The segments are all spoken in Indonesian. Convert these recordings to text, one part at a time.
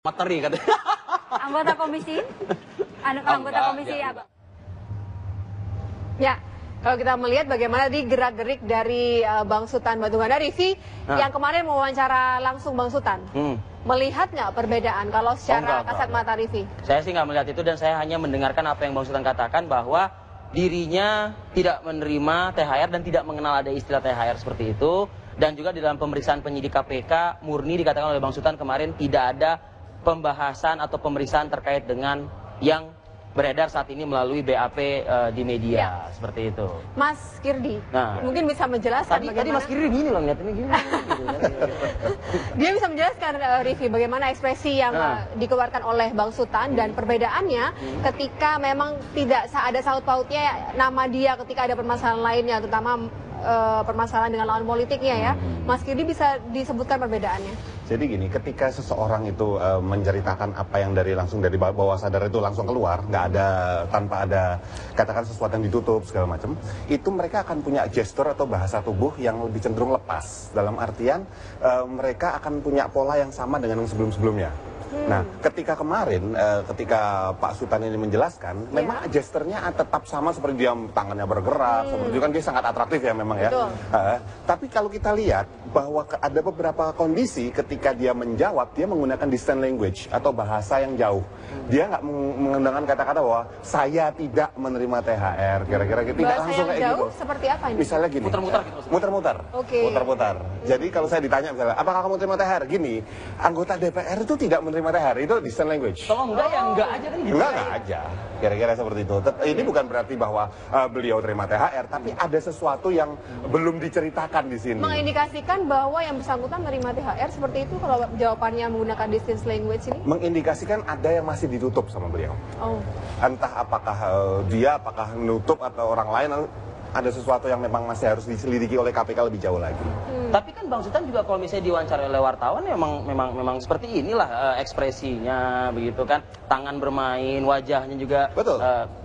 Materi katanya. Anggota komisi? Anggota komisi apa? Ya, kalau kita melihat bagaimana di gerak-gerik dari Bang Sutan Batugana, Rivi yang kemarin mewawancara langsung Bang Sutan, melihat nggak perbedaan kalau secara kasat mata Rivi? Saya sih nggak melihat itu dan saya hanya mendengarkan apa yang Bang Sutan katakan bahwa dirinya tidak menerima THR dan tidak mengenal ada istilah THR seperti itu. Dan juga di dalam pemeriksaan penyidik KPK murni dikatakan oleh Bang Sutan kemarin tidak ada pembahasan atau pemeriksaan terkait dengan yang beredar saat ini melalui BAP di media, seperti itu. Mas Kirdi, mungkin bisa menjelaskan tadi Mas Kirdi gini loh, ngeliatinnya gini. Dia bisa menjelaskan, Rivi, bagaimana ekspresi yang dikeluarkan oleh Bang Sutan dan perbedaannya ketika memang tidak ada saut pautnya nama dia ketika ada permasalahan lainnya, terutama permasalahan dengan lawan politiknya ya. Mas Kirdi bisa disebutkan perbedaannya? Jadi gini, ketika seseorang itu menceritakan apa yang langsung dari bawah sadar itu langsung keluar, nggak ada, tanpa ada katakan sesuatu yang ditutup segala macam, itu mereka akan punya gestur atau bahasa tubuh yang lebih cenderung lepas. Dalam artian mereka akan punya pola yang sama dengan yang sebelum-sebelumnya. Nah, ketika kemarin, ketika Pak Sutan ini menjelaskan, memang gesturnya tetap sama seperti dia tangannya bergerak, seperti itu kan dia sangat atraktif ya memang ya. Tapi kalau kita lihat bahwa ada beberapa kondisi ketika dia menjawab, dia menggunakan distant language atau bahasa yang jauh. Dia nggak menggunakan kata-kata bahwa saya tidak menerima THR, kira-kira gitu. Tidak langsung kayak jauh, gitu. Seperti apa ini? Misalnya gini. Muter-muter gitu. Muter-muter. Muter-muter. Jadi kalau saya ditanya misalnya, apakah kamu terima THR? Gini, anggota DPR itu tidak menerima THR, itu distant language. Kalau enggak ya enggak aja kan gitu. Enggak aja. Kira-kira seperti itu. Ini bukan berarti bahwa beliau terima THR, tapi ada sesuatu yang belum diceritakan di sini. Mengindikasikan bahwa yang bersangkutan menerima THR seperti itu kalau jawabannya menggunakan distance language ini? Mengindikasikan ada yang masih ditutup sama beliau. Entah apakah apakah nutup atau orang lain, ada sesuatu yang memang masih harus diselidiki oleh KPK lebih jauh lagi. Tapi kan Bang Sutan juga kalau misalnya diwawancarai oleh wartawan ya memang seperti inilah ekspresinya begitu kan, tangan bermain, wajahnya juga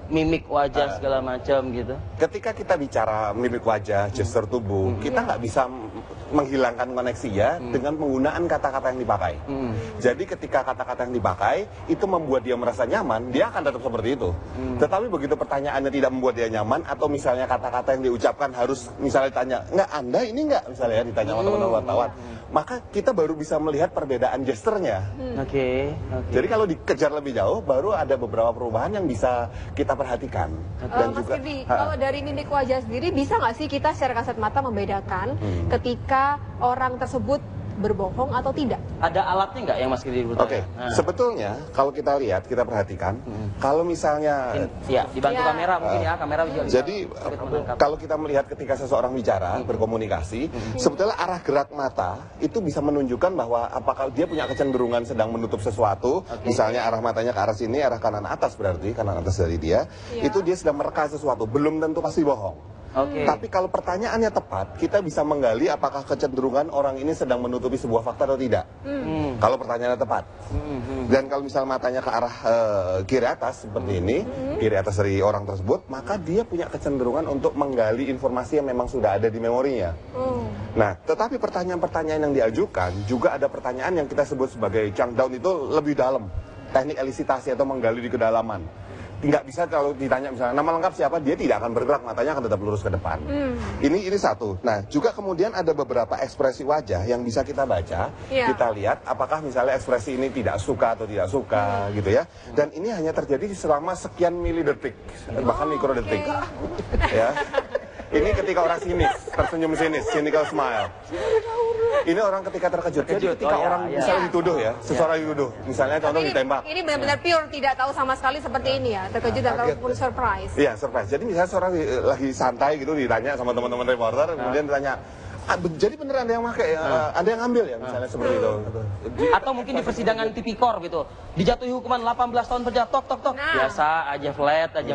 mimik wajah segala macam gitu. Ketika kita bicara mimik wajah, gestur tubuh, kita nggak bisa menghilangkan koneksinya dengan penggunaan kata-kata yang dipakai. Jadi ketika kata-kata yang dipakai itu membuat dia merasa nyaman, dia akan tetap seperti itu. Tetapi begitu pertanyaannya tidak membuat dia nyaman, atau misalnya kata-kata yang diucapkan harus misalnya ditanya, nggak Anda ini nggak, misalnya ya, ditanya sama teman-teman wartawan, maka kita baru bisa melihat perbedaan gesturnya. Jadi kalau dikejar lebih jauh, baru ada beberapa perubahan yang bisa kita perhatikan. Dan Mas juga, Kirdi, kalau dari mimik wajah sendiri, bisa nggak sih kita secara kasat mata membedakan ketika orang tersebut berbohong atau tidak? Ada alatnya nggak yang Mas Kirdi bertanya? Sebetulnya kalau kita lihat, kita perhatikan, kalau misalnya dibantu kamera mungkin ya, kamera juga. Jadi kalau kita melihat ketika seseorang bicara, berkomunikasi, sebetulnya arah gerak mata itu bisa menunjukkan bahwa apakah dia punya kecenderungan sedang menutup sesuatu, misalnya arah matanya ke arah sini, arah kanan atas, berarti kanan atas dari dia, itu dia sedang mereka sesuatu, belum tentu pasti bohong. Tapi kalau pertanyaannya tepat, kita bisa menggali apakah kecenderungan orang ini sedang menutupi sebuah fakta atau tidak. Kalau pertanyaannya tepat. Dan kalau misalnya matanya ke arah kiri atas seperti ini, kiri atas dari orang tersebut, maka dia punya kecenderungan untuk menggali informasi yang memang sudah ada di memorinya. Nah, tetapi pertanyaan-pertanyaan yang diajukan juga ada pertanyaan yang kita sebut sebagai chunk down, itu lebih dalam. Teknik elisitasi atau menggali di kedalaman. Nggak bisa kalau ditanya misalnya nama lengkap siapa, dia tidak akan bergerak, matanya akan tetap lurus ke depan. Ini satu. Nah, juga kemudian ada beberapa ekspresi wajah yang bisa kita baca, kita lihat apakah misalnya ekspresi ini tidak suka atau tidak suka gitu ya. Dan ini hanya terjadi selama sekian milidetik, bahkan mikrodetik. Ya. Ini ketika orang sinis, tersenyum sinis, cynical smile. Ini orang ketika terkejut. Jadi ketika orang misalnya dituduh ya, seseorang dituduh, misalnya contoh ditembak. Ini benar-benar pure, tidak tahu sama sekali seperti ini ya, terkejut ataupun surprise. Iya, surprise. Jadi misalnya seorang lagi santai gitu ditanya sama teman-teman reporter, kemudian ditanya, jadi beneran ada yang pakai ya, ada yang ngambil ya, misalnya seperti itu. Atau mungkin di persidangan tipikor gitu, dijatuhi hukuman 18 tahun penjara, tok. Biasa aja, flat aja,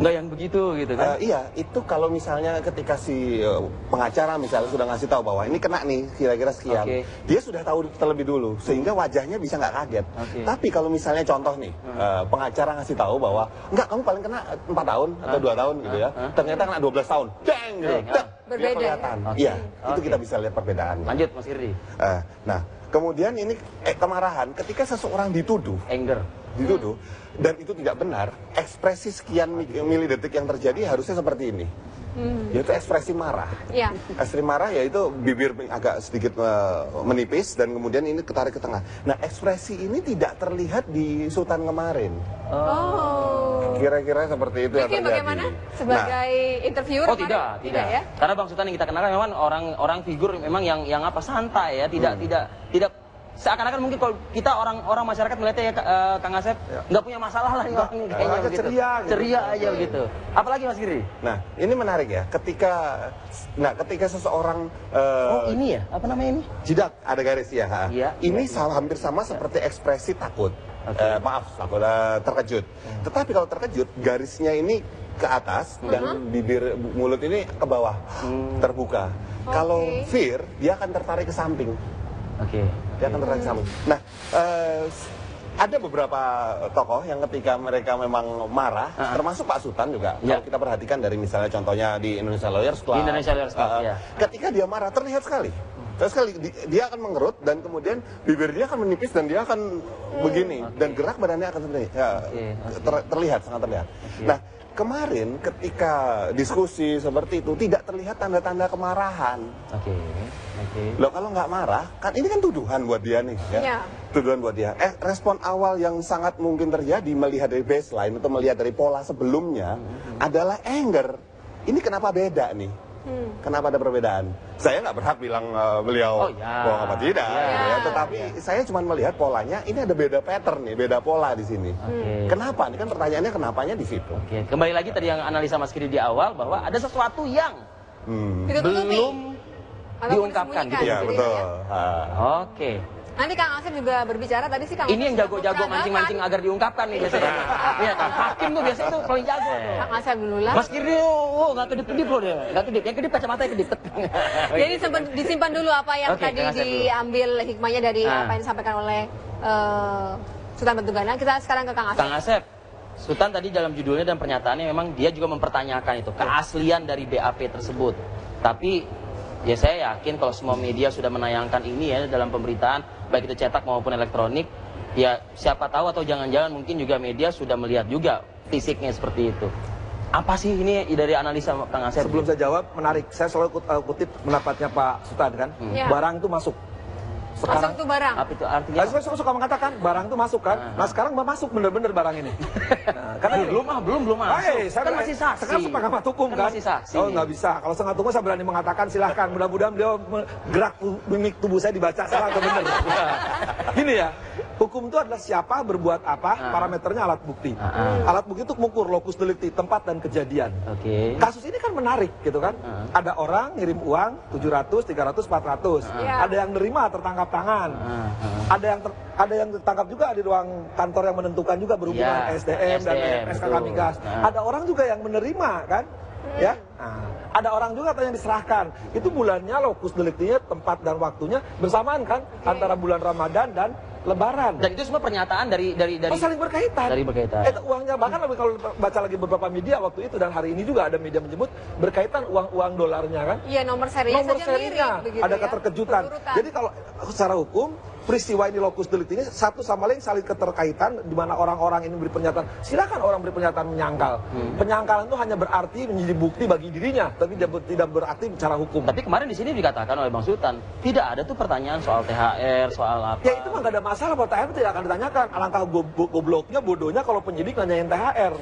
nggak yang begitu gitu kan. Iya, itu kalau misalnya ketika si pengacara misalnya sudah ngasih tahu bahwa ini kena nih kira-kira sekian, dia sudah tahu terlebih dulu sehingga wajahnya bisa nggak kaget. Tapi kalau misalnya contoh nih, pengacara ngasih tahu bahwa enggak, kamu paling kena 4 tahun atau 2 tahun gitu ya, ternyata kena 12 tahun, deng gitu. Berbeda. Iya, itu kita bisa lihat perbedaan. Lanjut Mas Irdi. Nah, Kemudian ini kemarahan ketika seseorang dituduh, dan itu tidak benar, ekspresi sekian milidetik yang terjadi harusnya seperti ini. Yaitu ekspresi marah. Ya. Ekspresi marah yaitu bibir agak sedikit menipis dan kemudian ini ketarik ke tengah. Nah, ekspresi ini tidak terlihat di Sultan kemarin. Oh. Kira-kira seperti itu yang terjadi. Bagaimana sebagai interviewer? Oh, tidak ya. Karena Bang Sultan yang kita kenal memang orang figur memang yang apa, santai ya, tidak seakan-akan mungkin kalau kita orang masyarakat melihatnya ya, Kang Asep nggak punya masalah lah orang ini kayaknya begitu. Ceria aja begitu. Apalagi Mas Giri? Nah, ini menarik ya. Ketika seseorang oh, ini ya, apa namanya ini? Jidat, ada garis ya. Iya, ini hampir sama seperti ekspresi takut. Terkejut. Tetapi kalau terkejut, garisnya ini ke atas dan bibir mulut ini ke bawah, terbuka. Kalau fear, dia akan tertarik ke samping. Dia akan tertarik ke samping. Nah, ada beberapa tokoh yang ketika mereka memang marah, termasuk Pak Sultan juga. Kalau kita perhatikan dari misalnya contohnya di Indonesia Lawyers Club. Ketika dia marah terlihat sekali. Dia akan mengerut dan kemudian bibir dia akan menipis dan dia akan begini dan gerak badannya akan terlihat, sangat terlihat. Nah, kemarin ketika diskusi seperti itu tidak terlihat tanda-tanda kemarahan. Loh, kalau nggak marah, kan ini kan tuduhan buat dia nih, ya. Tuduhan buat dia. Respon awal yang sangat mungkin terjadi melihat dari baseline atau melihat dari pola sebelumnya adalah anger. Ini kenapa beda nih? Kenapa ada perbedaan? Saya nggak berhak bilang beliau bohong apa tidak, tetapi saya cuma melihat polanya. Ini ada beda pattern nih, beda pola di sini. Kenapa? Ini kan pertanyaannya kenapanya di situ. Kembali lagi tadi yang analisa Mas Kiri di awal bahwa ada sesuatu yang belum diungkapkan gitu. Ya, betul. Nanti Kang Asep juga berbicara, tadi sih Kang Asep. Ini yang jago-jago mancing-mancing agar diungkapkan nih biasanya. Iya kan, hakim tuh biasanya tuh paling jago. Kang Asep dulu lah. Mas Kiri, nggak kedip-kedip loh dia. Nggak kedip, yang kedip kacamatanya kedip. Jadi disimpan dulu apa yang tadi diambil hikmahnya dari apa yang disampaikan oleh Sultan Batu Gana. Kita sekarang ke Kang Asep. Kang Asep, Sultan tadi dalam judulnya dan pernyataannya memang dia juga mempertanyakan itu, keaslian dari BAP tersebut. Tapi ya saya yakin kalau semua media sudah menayangkan ini ya dalam pemberitaan, baik itu cetak maupun elektronik, ya siapa tahu atau jangan-jangan mungkin juga media sudah melihat juga fisiknya seperti itu. Apa sih ini dari analisa Kang Asep? Sebelum saya jawab, menarik. Saya selalu kutip pendapatnya Pak Sultan kan. Barang itu masuk. Sekarang masuk tuh barang. Apa itu artinya? Saya suka mengatakan barang itu masuk kan. Nah, sekarang masuk bener-bener barang ini. Nah, karena belum masuk. Saya kan masih saksi. Sekarang sepengamat hukum kan. Masih saksi. Oh, nggak bisa. Kalau setengah hukum saya berani mengatakan silahkan. Mudah-mudahan beliau gerak mimik tubuh saya dibaca salah atau benar. Gini ya. Hukum itu adalah siapa, berbuat apa, parameternya alat bukti. Alat bukti itu mengukur lokus delikti, tempat dan kejadian. Kasus ini kan menarik gitu kan. Ada orang ngirim uang 700, 300, 400. Ada yang nerima tertangkap tangan. Ada yang tertangkap juga di ruang kantor yang menentukan juga berhubungan SDM dan SKK Migas. Ada orang juga yang menerima kan. Ya, ada orang juga yang diserahkan. Itu bulannya, lokus deliktinya, tempat dan waktunya bersamaan kan antara bulan Ramadan dan Lebaran. Dan itu semua pernyataan dari saling berkaitan. Uangnya bahkan kalau baca lagi beberapa media waktu itu dan hari ini juga ada media menyebut berkaitan uang dolarnya kan. Iya, nomor serinya mirip, ada keterkejutan. Jadi kalau secara hukum peristiwa ini lokus delikti ini satu sama lain saling keterkaitan di mana orang-orang ini beri pernyataan. Silakan orang beri pernyataan menyangkal. Penyangkalan itu hanya berarti menjadi bukti bagi dirinya, tapi tidak berarti secara hukum. Tapi kemarin di sini dikatakan oleh Bang Sultan, tidak ada tuh pertanyaan soal THR, soal apa. Ya itu mah gak ada masalah, bahwa THR tidak akan ditanyakan. Alangkah gobloknya, bodohnya kalau penyidik nanyain THR.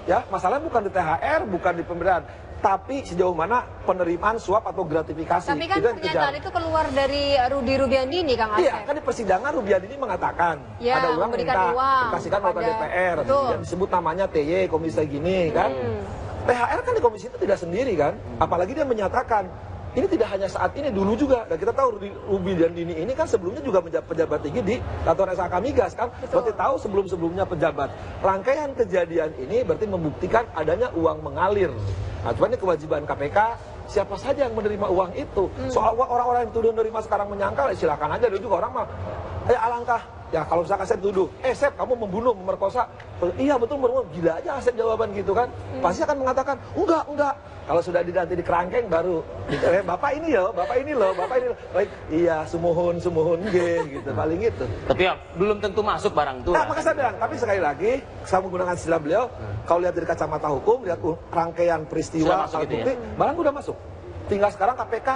Ya, masalahnya bukan di THR, bukan di pemberian, tapi sejauh mana penerimaan suap atau gratifikasi. Tapi kan pernyataan itu keluar dari Rudy Rubiandini, Kang Asep. Iya, kan di persidangan Rubiandini mengatakan ada uang minta dikasihkan oleh DPR yang disebut namanya TY, komisi gini kan. THR kan di komisi itu tidak sendiri kan. Apalagi dia menyatakan ini tidak hanya saat ini, dulu juga. Dan kita tahu Rubiandini ini kan sebelumnya juga pejabat tinggi di kantor SKK Migas kan. Berarti tahu sebelum-sebelumnya pejabat. Rangkaian kejadian ini berarti membuktikan adanya uang mengalir. Nah, cuma ini kewajiban KPK, siapa saja yang menerima uang itu. Soal orang-orang yang tuduh menerima sekarang menyangkal, silakan aja. Dulu juga orang mah, alangkah Ya kalau misalkan saya tuduh, Sep kamu membunuh, memerkosa. Iya betul, gila aja Sep jawaban gitu kan. Pasti akan mengatakan, enggak. Kalau sudah nanti di kerangkeng baru, bapak ini loh. Baik, iya sumuhun gitu, paling gitu. Tapi ya belum tentu masuk barang itu. Nah, maka saya bilang, tapi sekali lagi, saya menggunakan istilah beliau, kalau lihat dari kacamata hukum, lihat rangkaian peristiwa, masuk gitu bukti, barang udah masuk. Tinggal sekarang KPK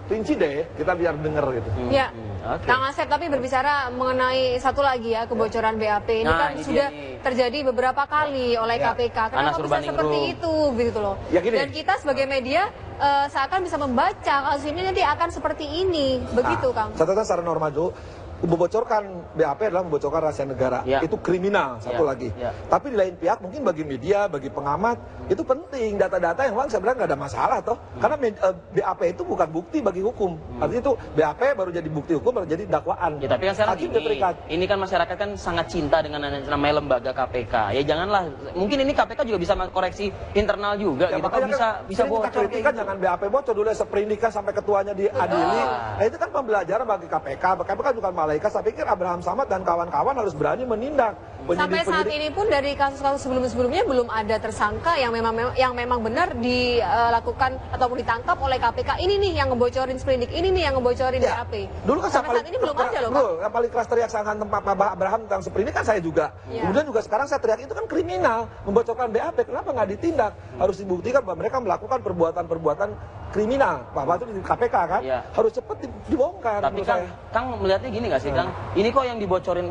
rinci deh, kita biar denger gitu. Ya, Kang Asep, tapi berbicara mengenai satu lagi ya, kebocoran BAP ini kan ini sudah terjadi beberapa kali oleh KPK. Kenapa bisa seperti itu, gitu loh? Ya, gini. Dan kita sebagai media seakan bisa membaca kasus ini nanti akan seperti ini, begitu Kang? Catatan secara norma dulu, membocorkan BAP adalah membocorkan rahasia negara. Itu kriminal, satu lagi. Tapi di lain pihak, mungkin bagi media, bagi pengamat, itu penting. Data-data yang memang saya bilang nggak ada masalah toh. Karena BAP itu bukan bukti bagi hukum. Artinya itu BAP baru jadi bukti hukum, baru jadi dakwaan. Ya, tapi kan sekarang ini kan masyarakat kan sangat cinta dengan namanya lembaga KPK. Ya janganlah, mungkin ini KPK juga bisa koreksi internal juga ya, gitu. Kalau bisa bocor kan jangan BAP bocor dulu, seperindikan sampai ketuanya diadili. Nah itu kan pembelajaran bagi KPK. KPK bukan malaikat. Saya pikir Abraham Samad dan kawan-kawan harus berani menindak. Sampai saat ini pun dari kasus-kasus sebelum-sebelumnya belum ada tersangka yang memang benar dilakukan ataupun ditangkap oleh KPK. Ini nih yang ngebocorin sprindik, ini nih yang ngebocorin BAP. Dulu kan sampai saat ini belum ada loh, Pak. Yang paling keras teriak sangkaan tempat Pak Abraham tentang sprindik kan saya juga. Kemudian juga sekarang saya teriak itu kan kriminal, membocorkan BAP. Kenapa nggak ditindak? Harus dibuktikan bahwa mereka melakukan perbuatan-perbuatan kriminal. Bahwa itu di KPK kan harus cepat dibongkar. Tapi Kang melihatnya gini nggak sih Kang? Ini kok yang dibocorin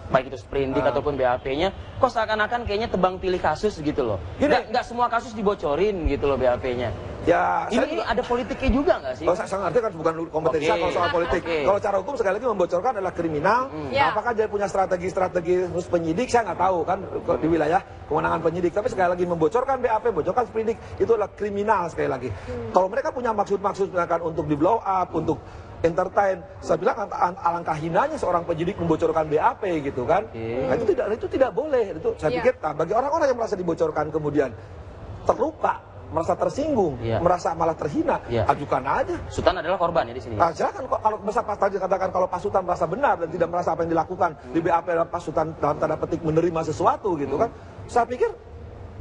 baik itu sprindik ataupun BAP-nya, kok seakan-akan kayaknya tebang pilih kasus gitu loh. Nggak semua kasus dibocorin gitu loh BAP-nya. Ya, ini ada politiknya juga nggak sih? Kalau saya ngerti kan bukan kompetensi kalau soal politik. Kalau cara hukum sekali lagi membocorkan adalah kriminal. Apakah dia punya strategi khusus penyidik? Saya nggak tahu kan di wilayah kewenangan penyidik. Tapi sekali lagi membocorkan BAP, bocorkan sprindik itu adalah kriminal sekali lagi. Kalau mereka punya maksud-maksud misalkan untuk di blow up, untuk entertain, saya bilang alangkah hinanya seorang penyidik membocorkan BAP gitu kan. Nah, itu tidak boleh. Itu saya pikir bagi orang-orang yang merasa dibocorkan kemudian terluka, merasa tersinggung, merasa malah terhina, ajukan aja. Sultan adalah korban ya di sini. Nah, silakan kalau besar pas tadi katakan kalau Pak Sultan merasa benar dan tidak merasa apa yang dilakukan di BAP adalah Pak Sultan dalam tanda petik menerima sesuatu gitu kan. Saya pikir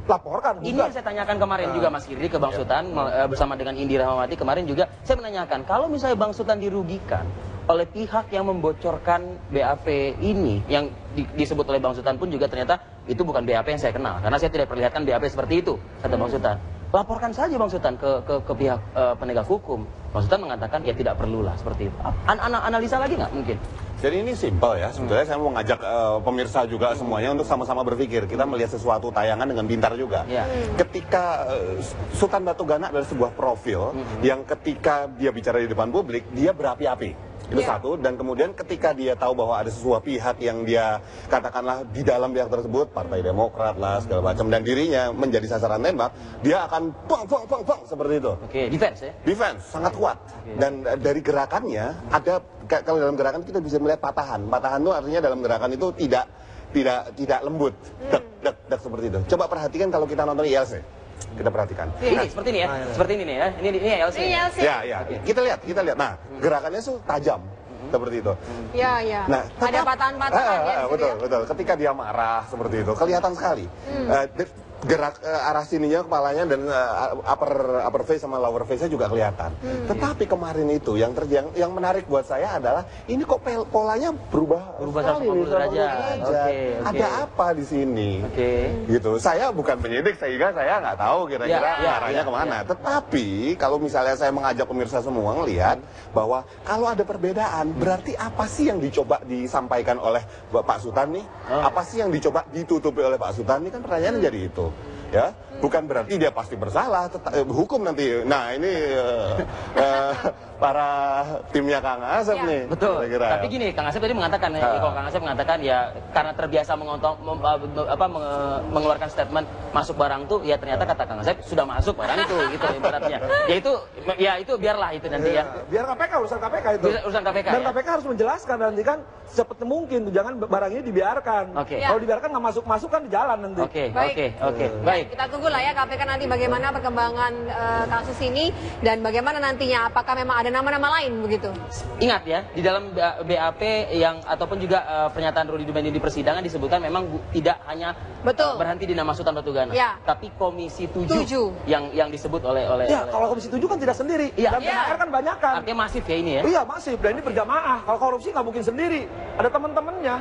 laporkan. Ini yang saya tanyakan kemarin juga Mas Kirdi ke Bang Sultan bersama dengan Indira Rahmawati kemarin juga saya menanyakan kalau misalnya Bang Sultan dirugikan oleh pihak yang membocorkan BAP ini yang disebut oleh Bang Sultan pun juga ternyata itu bukan BAP yang saya kenal karena saya tidak perlihatkan BAP seperti itu kata Bang Sultan. Laporkan saja Bang Sultan ke pihak penegak hukum. Bang Sultan mengatakan ya tidak perlulah seperti itu. Analisa lagi nggak mungkin? Jadi ini simpel ya, sebetulnya saya mau ngajak pemirsa juga semuanya untuk sama-sama berpikir. Kita melihat sesuatu tayangan dengan pintar juga. Ketika Sultan Batu Gana adalah sebuah profil yang ketika dia bicara di depan publik, dia berapi-api. Itu satu, dan kemudian ketika dia tahu bahwa ada sebuah pihak yang dia katakanlah di dalam pihak tersebut, Partai Demokrat lah, segala macam, dan dirinya menjadi sasaran tembak, dia akan pang seperti itu. Defense ya? Defense, sangat kuat. Dan dari gerakannya, ada, kalau dalam gerakan kita bisa melihat patahan. Patahan itu artinya dalam gerakan itu tidak lembut, dek seperti itu. Coba perhatikan kalau kita nonton ILC. Kita perhatikan. Ini seperti ini ya, seperti ini nih ya. Ini LC. Ya. Kita lihat. Nah, gerakannya tuh tajam seperti itu. Ya. Nah, ada patahan-patahan ya. Betul. Ketika dia marah seperti itu, kelihatan sekali. Gerak arah sininya kepalanya dan upper face sama lower face-nya juga kelihatan. Tetapi kemarin itu yang menarik buat saya adalah ini kok polanya berubah sekali nih, ada apa di sini? Gitu. Saya bukan penyidik sehingga saya nggak tahu kira-kira arahnya kemana. Tetapi kalau misalnya saya mengajak pemirsa semua ngelihat bahwa kalau ada perbedaan berarti apa sih yang dicoba disampaikan oleh Pak Sultan nih? Apa sih yang dicoba ditutupi oleh Pak Sultan nih, kan pertanyaannya jadi itu. Ya, bukan berarti dia pasti bersalah, hukum nanti. Nah, ini para timnya Kang Asep nih. Betul. Tapi gini, Kang Asep tadi mengatakan, kalau Kang Asep mengatakan ya karena terbiasa mengeluarkan statement masuk barang tuh, ya ternyata kata Kang Asep sudah masuk barang itu, gitu ibaratnya. Ya itu biarlah itu nanti ya. Biar KPK, urusan KPK itu. Urusan KPK. Dan KPK harus menjelaskan nanti kan secepatnya mungkin, jangan barang ini dibiarkan. Kalau dibiarkan nggak masuk kan di jalan nanti. Oke. Baik. Baik. Kita tunggu lah ya KPK nanti bagaimana perkembangan kasus ini dan bagaimana nantinya apakah memang ada nama-nama lain begitu. Ingat ya, di dalam BAP yang ataupun juga pernyataan Rudi Dumeni di persidangan disebutkan memang tidak hanya berhenti di nama Sultan Batu Gana, Ya. tapi Komisi 7 yang disebut oleh Ya, kalau Komisi 7 kan tidak sendiri. Iya. Dan THR kan banyak kan. artinya masif ya ini ya. Iya masif, dan ini berjamaah. Kalau korupsi nggak mungkin sendiri. Ada teman-temannya.